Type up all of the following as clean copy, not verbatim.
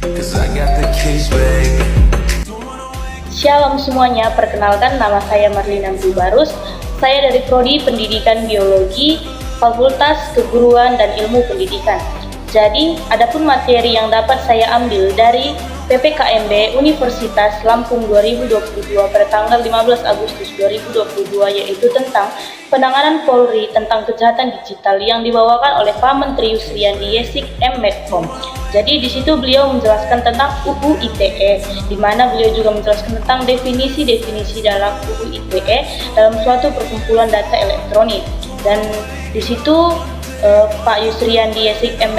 'cause I got the keys, baby. Shalom semuanya, perkenalkan nama saya Marlina Barus. Saya dari Prodi Pendidikan Biologi, Fakultas Keguruan dan Ilmu Pendidikan. Jadi, adapun materi yang dapat saya ambil dari PPKMB Universitas Lampung 2022 pada tanggal 15 Agustus 2022 yaitu tentang penanganan Polri tentang kejahatan digital yang dibawakan oleh Pak Menteri Yusriandi Yesik M. Medcom. Jadi di situ beliau menjelaskan tentang UU ITE, di mana beliau juga menjelaskan tentang definisi-definisi dalam UU ITE dalam suatu perkumpulan data elektronik. Dan di situ Pak Yusriandi Yesik M.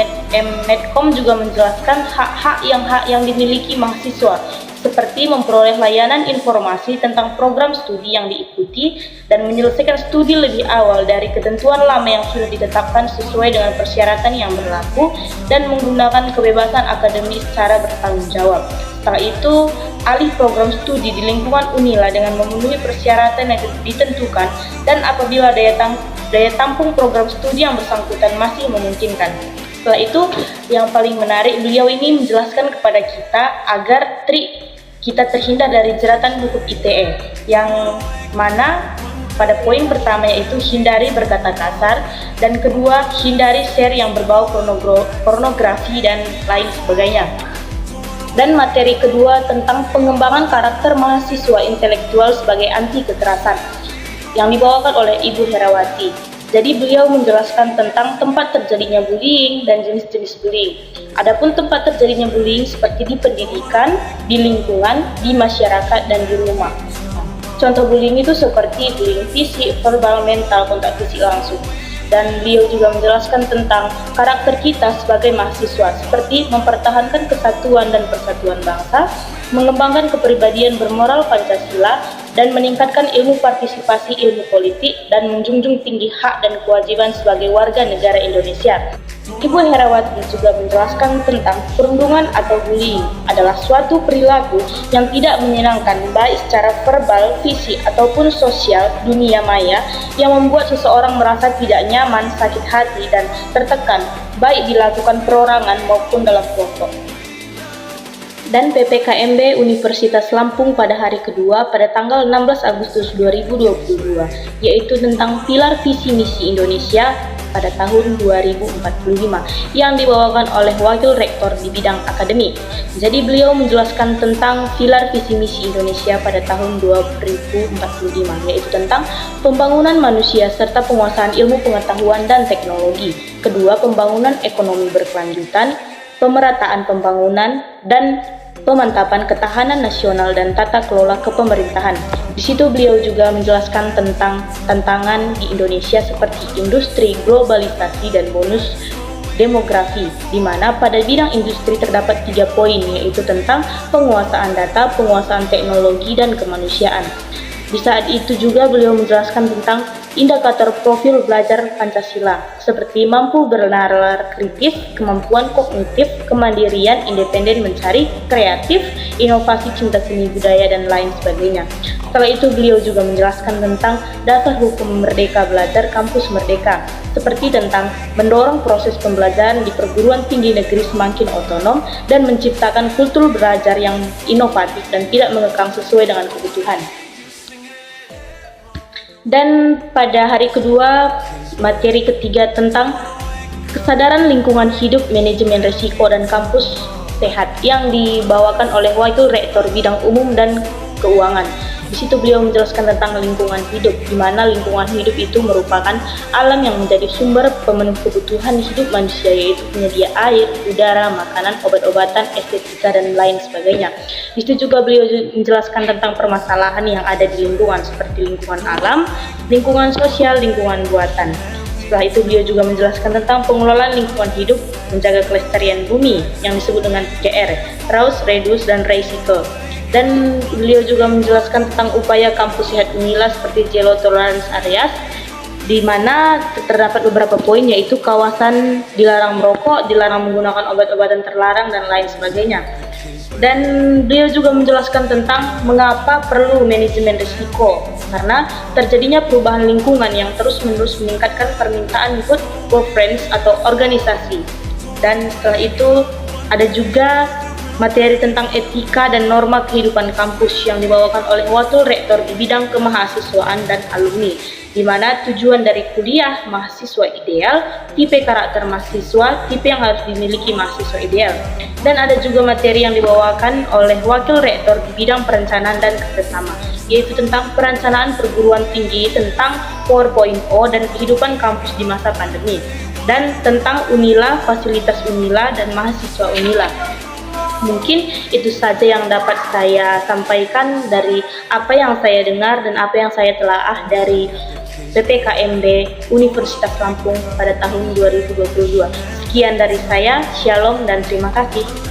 Medcom juga menjelaskan hak yang dimiliki mahasiswa, seperti memperoleh layanan informasi tentang program studi yang diikuti dan menyelesaikan studi lebih awal dari ketentuan lama yang sudah ditetapkan sesuai dengan persyaratan yang berlaku dan menggunakan kebebasan akademis secara bertanggung jawab. Setelah itu, alih program studi di lingkungan Unila dengan memenuhi persyaratan yang ditentukan dan apabila daya tampung program studi yang bersangkutan masih memungkinkan. Setelah itu, yang paling menarik, beliau ini menjelaskan kepada kita agar kita terhindar dari jeratan hukum ITE, yang mana pada poin pertama yaitu hindari berkata kasar, dan kedua hindari share yang berbau pornografi dan lain sebagainya. Dan materi kedua tentang pengembangan karakter mahasiswa intelektual sebagai anti kekerasan yang dibawakan oleh Ibu Herawati. Jadi beliau menjelaskan tentang tempat terjadinya bullying dan jenis-jenis bullying. Adapun tempat terjadinya bullying seperti di pendidikan, di lingkungan, di masyarakat, dan di rumah. Contoh bullying itu seperti bullying fisik, verbal, mental, kontak fisik langsung. Dan beliau juga menjelaskan tentang karakter kita sebagai mahasiswa, seperti mempertahankan kesatuan dan persatuan bangsa, mengembangkan kepribadian bermoral Pancasila, dan meningkatkan ilmu partisipasi ilmu politik, dan menjunjung tinggi hak dan kewajiban sebagai warga negara Indonesia. Ibu Herawati juga menjelaskan tentang perundungan atau bullying adalah suatu perilaku yang tidak menyenangkan baik secara verbal, fisik, ataupun sosial dunia maya yang membuat seseorang merasa tidak nyaman, sakit hati, dan tertekan baik dilakukan perorangan maupun dalam kelompok. Dan PPKMB Universitas Lampung pada hari kedua pada tanggal 16 Agustus 2022 yaitu tentang pilar visi misi Indonesia pada tahun 2045 yang dibawakan oleh Wakil Rektor di bidang akademik. Jadi beliau menjelaskan tentang pilar visi misi Indonesia pada tahun 2045 yaitu tentang pembangunan manusia serta penguasaan ilmu pengetahuan dan teknologi. Kedua, pembangunan ekonomi berkelanjutan, pemerataan pembangunan, dan pemantapan ketahanan nasional dan tata kelola kepemerintahan. Di situ beliau juga menjelaskan tentang tantangan di Indonesia seperti industri, globalisasi, dan bonus demografi, di mana pada bidang industri terdapat 3 poin, yaitu tentang penguasaan data, penguasaan teknologi, dan kemanusiaan. Di saat itu juga beliau menjelaskan tentang indikator profil belajar Pancasila, seperti mampu bernalar kritis, kemampuan kognitif, kemandirian, independen mencari, kreatif, inovasi, cinta seni budaya, dan lain sebagainya. Setelah itu beliau juga menjelaskan tentang dasar hukum Merdeka Belajar Kampus Merdeka, seperti tentang mendorong proses pembelajaran di perguruan tinggi negeri semakin otonom dan menciptakan kultur belajar yang inovatif dan tidak mengekang sesuai dengan kebutuhan. Dan pada hari kedua, materi ketiga tentang kesadaran lingkungan hidup, manajemen risiko, dan kampus sehat yang dibawakan oleh Wakil Rektor Bidang Umum dan Keuangan. Di situ beliau menjelaskan tentang lingkungan hidup, di mana lingkungan hidup itu merupakan alam yang menjadi sumber pemenuh kebutuhan hidup manusia, yaitu penyedia air, udara, makanan, obat-obatan, estetika, dan lain sebagainya. Di situ juga beliau menjelaskan tentang permasalahan yang ada di lingkungan, seperti lingkungan alam, lingkungan sosial, lingkungan buatan. Setelah itu beliau juga menjelaskan tentang pengelolaan lingkungan hidup, menjaga kelestarian bumi yang disebut dengan 3R, Reuse, Reduce, dan Recycle. Dan beliau juga menjelaskan tentang upaya kampus sehat Unila seperti zero tolerance areas, di mana terdapat beberapa poin, yaitu kawasan dilarang merokok, dilarang menggunakan obat-obatan terlarang, dan lain sebagainya. Dan beliau juga menjelaskan tentang mengapa perlu manajemen risiko, karena terjadinya perubahan lingkungan yang terus-menerus meningkatkan permintaan good governance atau organisasi. Dan setelah itu ada juga materi tentang etika dan norma kehidupan kampus yang dibawakan oleh Wakil Rektor di bidang kemahasiswaan dan alumni, di mana tujuan dari kuliah mahasiswa ideal, tipe karakter mahasiswa, tipe yang harus dimiliki mahasiswa ideal. Dan ada juga materi yang dibawakan oleh Wakil Rektor di bidang perencanaan dan kerjasama, yaitu tentang perencanaan perguruan tinggi, tentang 4.0 dan kehidupan kampus di masa pandemi, dan tentang Unila, fasilitas Unila, dan mahasiswa Unila. Mungkin itu saja yang dapat saya sampaikan dari apa yang saya dengar dan apa yang saya telaah dari PPKMB Universitas Lampung pada tahun 2022. Sekian dari saya, shalom dan terima kasih.